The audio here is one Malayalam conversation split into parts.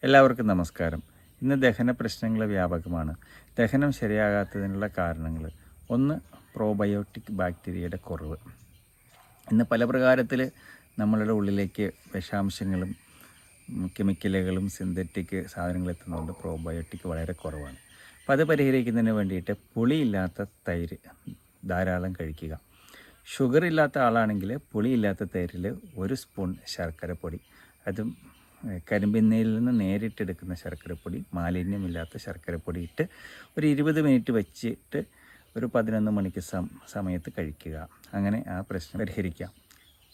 എല്ലാവർക്കും നമസ്കാരം. ഇന്ന് ദഹന പ്രശ്നങ്ങൾ വ്യാപകമാണ്. ദഹനം ശരിയാകാത്തതിനുള്ള കാരണങ്ങൾ: ഒന്ന്, പ്രോബയോട്ടിക് ബാക്ടീരിയയുടെ കുറവ്. ഇന്ന് പല പ്രകാരത്തിൽ നമ്മളുടെ ഉള്ളിലേക്ക് വിഷാംശങ്ങളും കെമിക്കലുകളും സിന്തറ്റിക് സാധനങ്ങൾ എത്തുന്നതുകൊണ്ട് പ്രോബയോട്ടിക് വളരെ കുറവാണ്. അപ്പോൾ അത് പരിഹരിക്കുന്നതിന് വേണ്ടിയിട്ട് പുളിയില്ലാത്ത തൈര് ധാരാളം കഴിക്കുക. ഷുഗർ ഇല്ലാത്ത ആളാണെങ്കിൽ പുളിയില്ലാത്ത തൈരിൽ 1 സ്പൂൺ ശർക്കരപ്പൊടി, അതും കരിമ്പെണ്ണയിൽ നിന്ന് നേരിട്ടെടുക്കുന്ന ശർക്കരപ്പൊടി, മാലിന്യമില്ലാത്ത ശർക്കരപ്പൊടി ഇട്ട് ഒരു 20 മിനിറ്റ് വെച്ചിട്ട് ഒരു 11 മണിക്ക് സമയത്ത് കഴിക്കുക. അങ്ങനെ ആ പ്രശ്നം പരിഹരിക്കാം.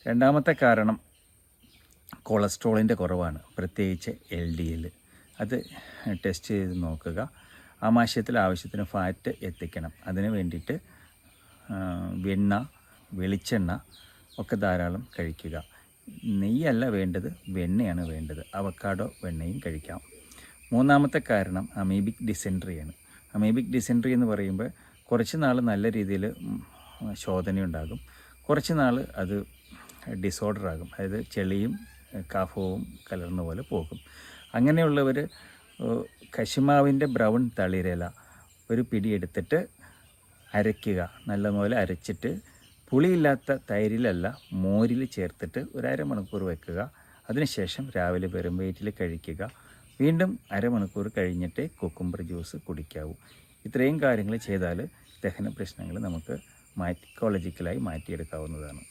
രണ്ടാമത്തെ കാരണം കൊളസ്ട്രോളിൻ്റെ കുറവാണ്, പ്രത്യേകിച്ച് LDL. അത് ടെസ്റ്റ് ചെയ്ത് നോക്കുക. ആമാശയത്തിൽ ആവശ്യത്തിന് ഫാറ്റ് എത്തിക്കണം. അതിന് വേണ്ടിയിട്ട് വെണ്ണ, വെളിച്ചെണ്ണ ഒക്കെ ധാരാളം കഴിക്കുക. നെയ്യല്ല വേണ്ടത്, വെണ്ണയാണ് വേണ്ടത്. അവക്കാഡോ വെണ്ണയും കഴിക്കാം. മൂന്നാമത്തെ കാരണം അമീബിക് ഡിസെൻട്രിയാണ്. അമീബിക് ഡിസെൻട്രി എന്ന് പറയുമ്പോൾ കുറച്ച് നാൾ നല്ല രീതിയിൽ ശോധനയുണ്ടാകും, കുറച്ച് നാൾ അത് ഡിസോർഡറാകും, അതായത് ചെളിയും കഫവും കലർന്ന പോലെ പോകും. അങ്ങനെയുള്ളവർ കശുമാവിൻ്റെ ബ്രൗൺ തളിരില ഒരു പിടി എടുത്തിട്ട് അരയ്ക്കുക. നല്ലപോലെ അരച്ചിട്ട് പുളിയില്ലാത്ത തൈരിലല്ല, മോരിൽ ചേർത്തിട്ട് ഒരു അരമണിക്കൂർ വെക്കുക. അതിനുശേഷം രാവിലെ വെറും വയറ്റിൽ കഴിക്കുക. വീണ്ടും അരമണിക്കൂർ കഴിഞ്ഞിട്ട് കുക്കുംബർ ജ്യൂസ് കുടിക്കാവൂ. ഇത്രയും കാര്യങ്ങൾ ചെയ്താൽ ദഹന പ്രശ്നങ്ങൾ നമുക്ക് സൈക്കോളജിക്കലായി മാറ്റിയെടുക്കാവുന്നതാണ്.